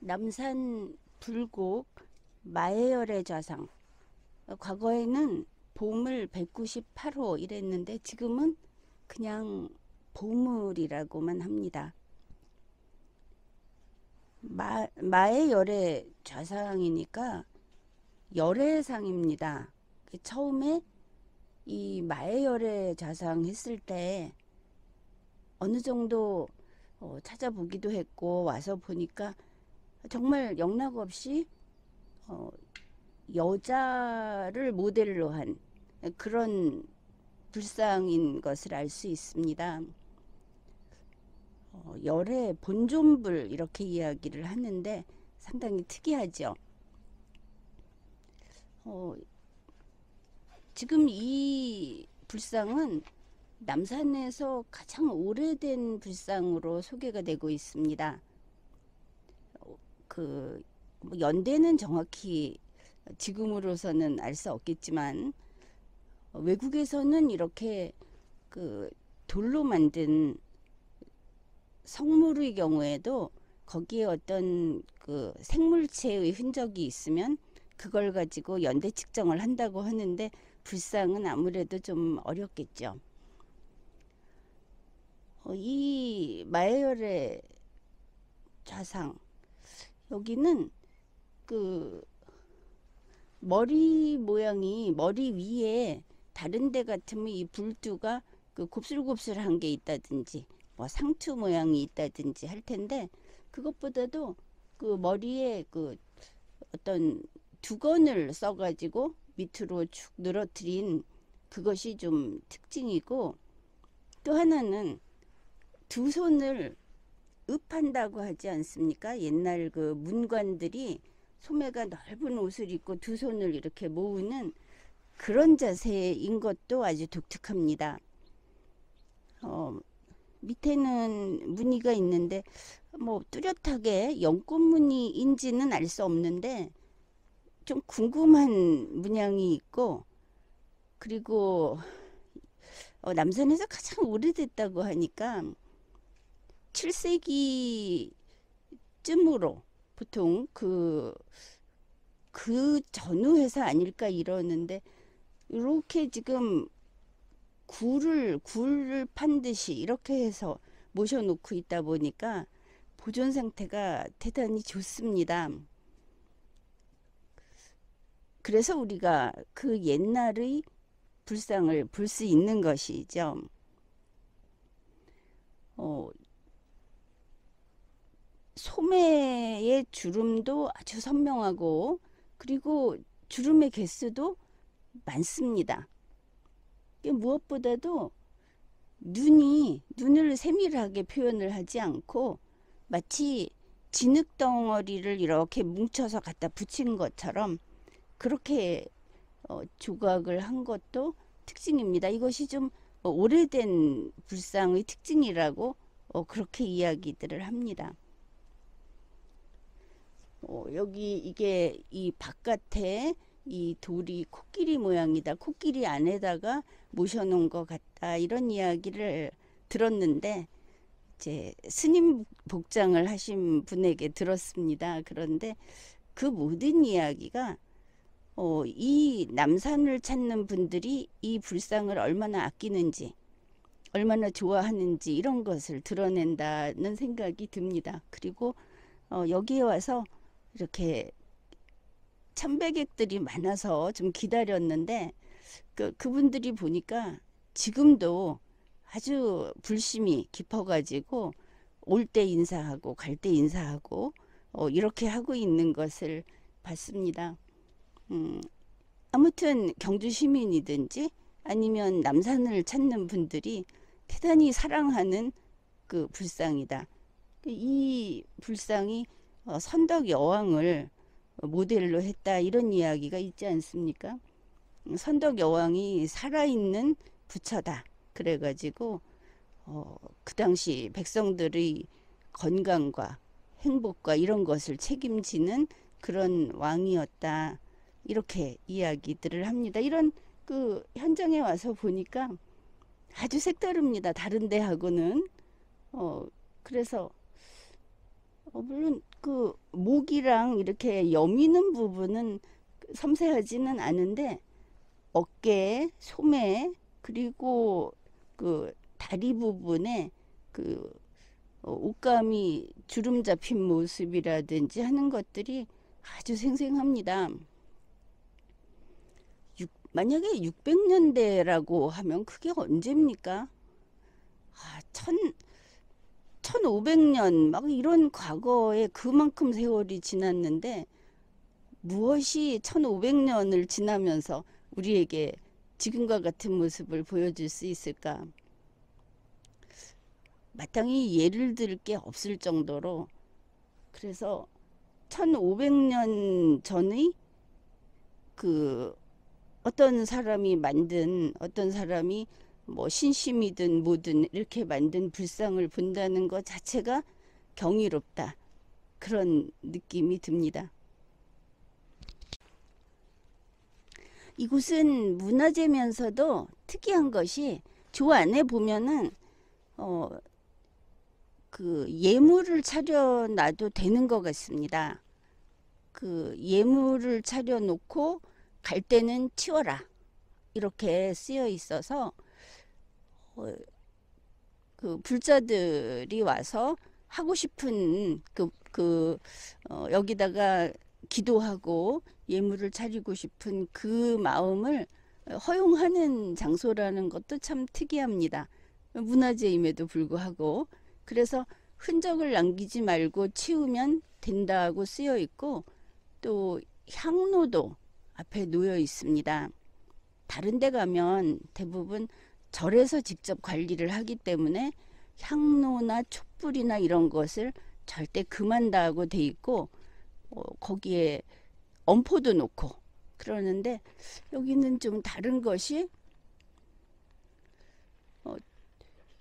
남산 불곡 마해열의 좌상. 과거에는 보물 198호 이랬는데 지금은 그냥 보물이라고만 합니다. 마해열의 좌상이니까 열애상입니다. 처음에 이 마해열의 좌상 했을 때 어느 정도 찾아보기도 했고 와서 보니까 정말 영락없이 어, 여자를 모델로 한 그런 불상인 것을 알 수 있습니다. 열의 본존불 이렇게 이야기를 하는데 상당히 특이하죠. 어, 지금 이 불상은 남산에서 가장 오래된 불상으로 소개가 되고 있습니다. 그 연대는 정확히 지금으로서는 알 수 없겠지만 외국에서는 이렇게 그 돌로 만든 성물의 경우에도 거기에 어떤 그 생물체의 흔적이 있으면 그걸 가지고 연대 측정을 한다고 하는데 불상은 아무래도 좀 어렵겠죠. 이 마에열의 좌상 여기는 그 머리 모양이 머리 위에 다른 데 같으면 이 불두가 그 곱슬곱슬한 게 있다든지 뭐 상투 모양이 있다든지 할 텐데 그것보다도 그 머리에 그 어떤 두건을 써가지고 밑으로 축 늘어뜨린 그것이 좀 특징이고 또 하나는 두 손을 읍한다고 하지 않습니까? 옛날 그 문관들이 소매가 넓은 옷을 입고 두 손을 이렇게 모으는 그런 자세인 것도 아주 독특합니다. 밑에는 무늬가 있는데 뭐 뚜렷하게 연꽃 무늬인지는 알 수 없는데 좀 궁금한 문양이 있고 그리고 남산에서 가장 오래됐다고 하니까 7세기쯤으로 보통 그 전후회사 아닐까 이러는데 이렇게 지금 굴을 판 듯이 이렇게 해서 모셔놓고 있다 보니까 보존 상태가 대단히 좋습니다. 그래서 우리가 그 옛날의 불상을 볼 수 있는 것이죠. 소매의 주름도 아주 선명하고 그리고 주름의 개수도 많습니다. 무엇보다도 눈을 세밀하게 표현을 하지 않고 마치 진흙 덩어리를 이렇게 뭉쳐서 갖다 붙인 것처럼 그렇게 조각을 한 것도 특징입니다. 이것이 좀 오래된 불상의 특징이라고 그렇게 이야기들을 합니다. 여기 이게 이 바깥에 이 돌이 코끼리 모양이다. 코끼리 안에다가 모셔놓은 것 같다. 이런 이야기를 들었는데 이제 스님 복장을 하신 분에게 들었습니다. 그런데 그 모든 이야기가 이 남산을 찾는 분들이 이 불상을 얼마나 아끼는지 얼마나 좋아하는지 이런 것을 드러낸다는 생각이 듭니다. 그리고 여기에 와서 이렇게 참배객들이 많아서 좀 기다렸는데 그분들이 보니까 지금도 아주 불심이 깊어가지고 올 때 인사하고 갈 때 인사하고 이렇게 하고 있는 것을 봤습니다. 아무튼 경주 시민이든지 아니면 남산을 찾는 분들이 대단히 사랑하는 그 불상이다. 이 불상이 선덕 여왕을 모델로 했다 이런 이야기가 있지 않습니까? 선덕 여왕이 살아있는 부처다. 그래가지고 그 당시 백성들의 건강과 행복과 이런 것을 책임지는 그런 왕이었다. 이렇게 이야기들을 합니다. 이런 그 현장에 와서 보니까 아주 색다릅니다. 다른 데하고는. 그래서 물론 그 목이랑 이렇게 여미는 부분은 섬세하지는 않은데 어깨, 소매, 그리고 그 다리 부분에 그 옷감이 주름 잡힌 모습이라든지 하는 것들이 아주 생생합니다. 만약에 600년대라고 하면 그게 언제입니까? 1500년 막 이런 과거에 그만큼 세월이 지났는데 무엇이 1500년을 지나면서 우리에게 지금과 같은 모습을 보여줄 수 있을까? 마땅히 예를 들 게 없을 정도로, 그래서 1500년 전의 그 어떤 사람이 뭐 신심이든 뭐든 이렇게 만든 불상을 본다는 것 자체가 경이롭다, 그런 느낌이 듭니다. 이곳은 문화재면서도 특이한 것이 조 안에 보면은 그 예물을 차려놔도 되는 것 같습니다. 그 예물을 차려놓고 갈 때는 치워라 이렇게 쓰여 있어서 그 불자들이 와서 하고 싶은 여기다가 기도하고 예물을 차리고 싶은 그 마음을 허용하는 장소라는 것도 참 특이합니다. 문화재임에도 불구하고. 그래서 흔적을 남기지 말고 치우면 된다고 쓰여 있고, 또 향로도 앞에 놓여 있습니다. 다른 데 가면 대부분 절에서 직접 관리를 하기 때문에 향로나 촛불이나 이런 것을 절대 금한다고 돼 있고 거기에 엄포도 놓고 그러는데, 여기는 좀 다른 것이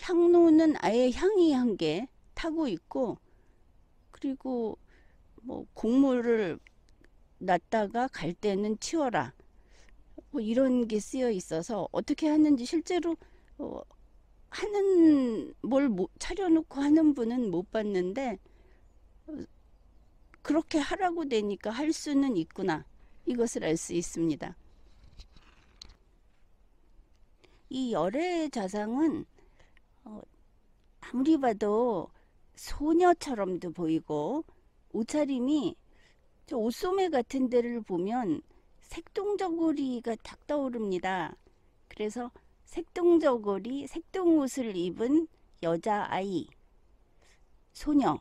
향로는 아예 향이 한 개 타고 있고, 그리고 뭐 곡물을 놨다가 갈 때는 치워라 뭐 이런 게 쓰여 있어서 어떻게 하는지 실제로 하는 뭘 차려놓고 하는 분은 못 봤는데 그렇게 하라고 되니까 할 수는 있구나, 이것을 알 수 있습니다. 이 열애 자상은 아무리 봐도 소녀처럼도 보이고, 옷차림이 저 옷소매 같은 데를 보면 색동저고리가 탁 떠오릅니다. 그래서 색동저고리, 색동옷을 입은 여자아이, 소녀,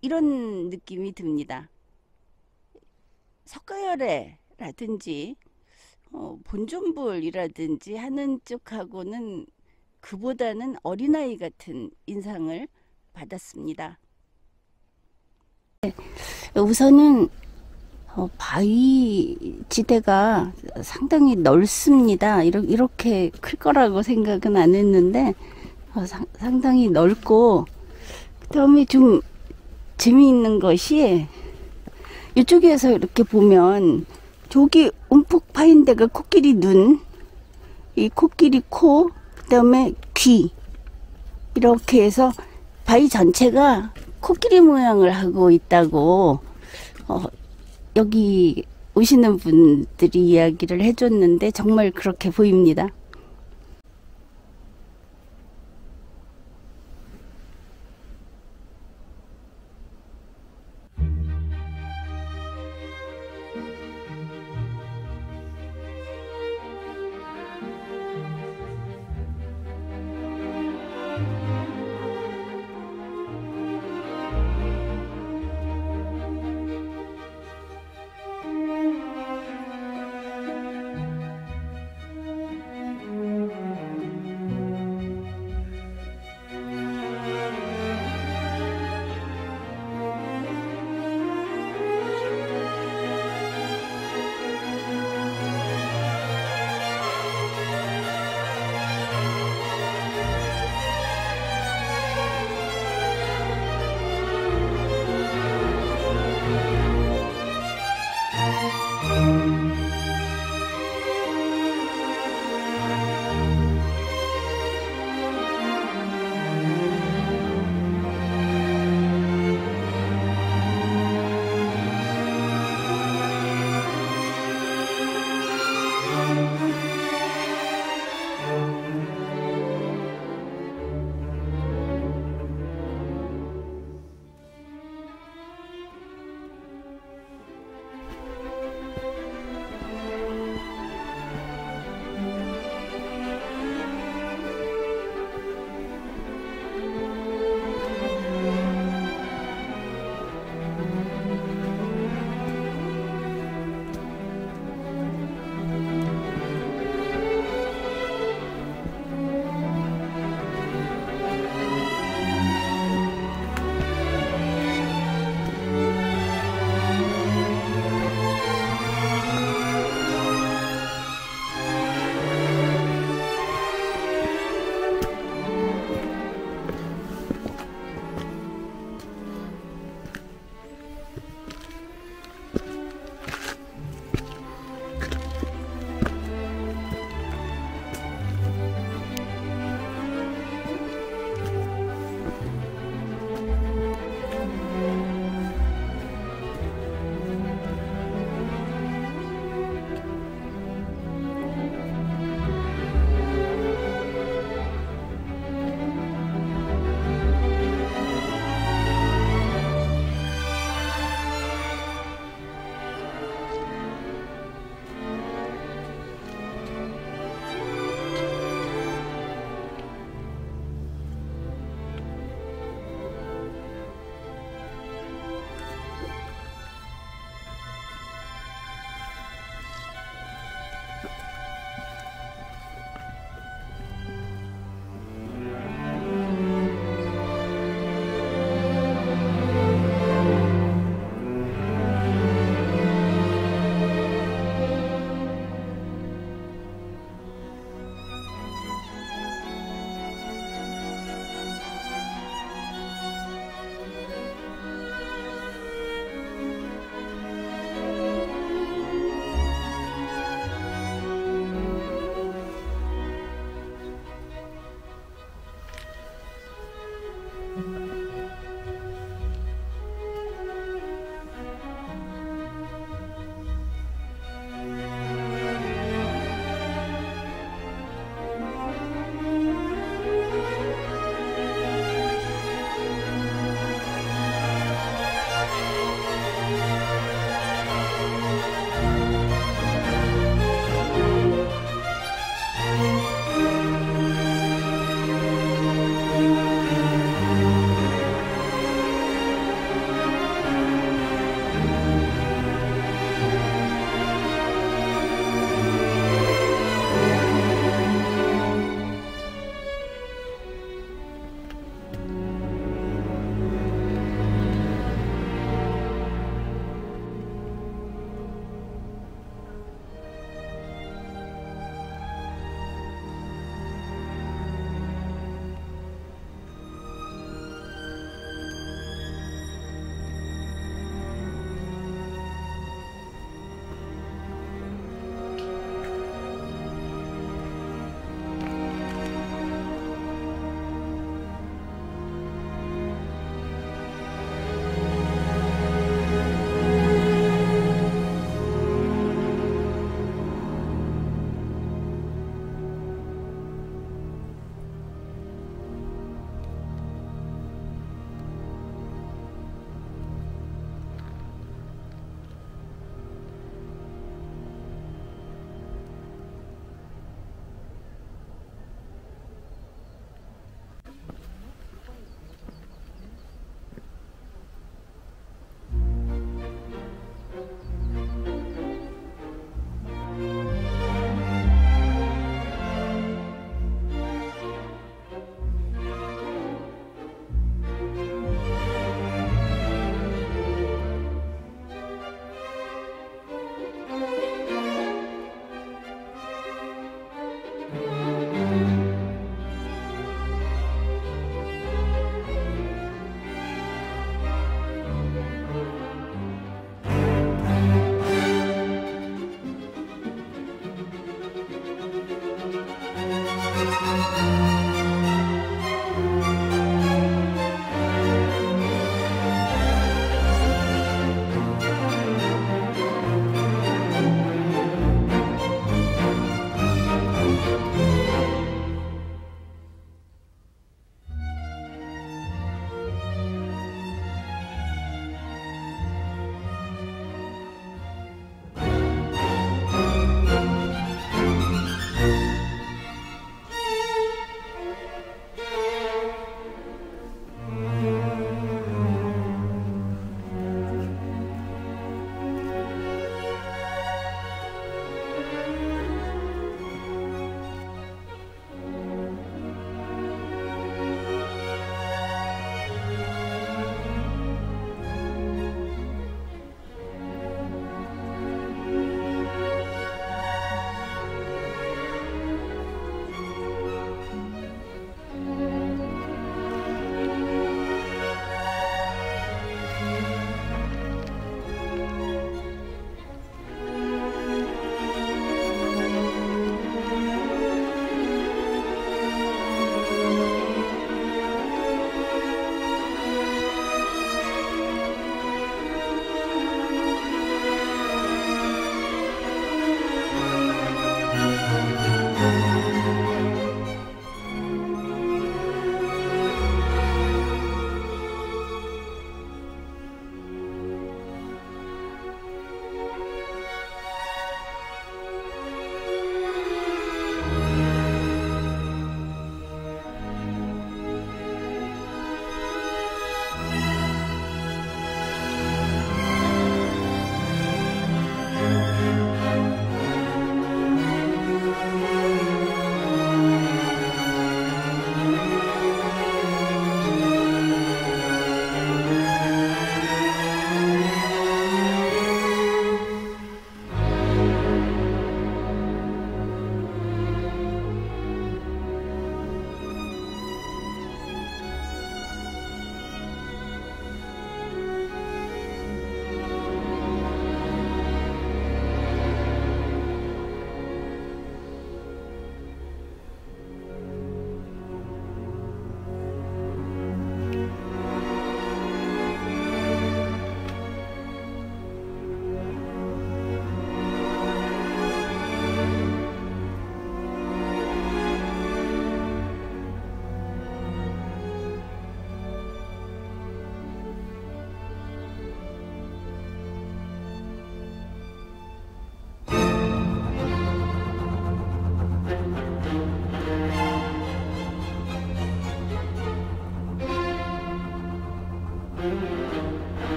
이런 느낌이 듭니다. 석가열애라든지 본존불이라든지 하는 쪽하고는 그보다는 어린아이 같은 인상을 받았습니다. 우선은 바위 지대가 상당히 넓습니다. 이렇게 클 거라고 생각은 안 했는데 상당히 넓고, 그 다음에 좀 재미있는 것이 이쪽에서 이렇게 보면 저기 움푹 파인 데가 코끼리 눈, 이 코끼리 코, 그 다음에 귀, 이렇게 해서 바위 전체가 코끼리 모양을 하고 있다고 여기 오시는 분들이 이야기를 해줬는데 정말 그렇게 보입니다.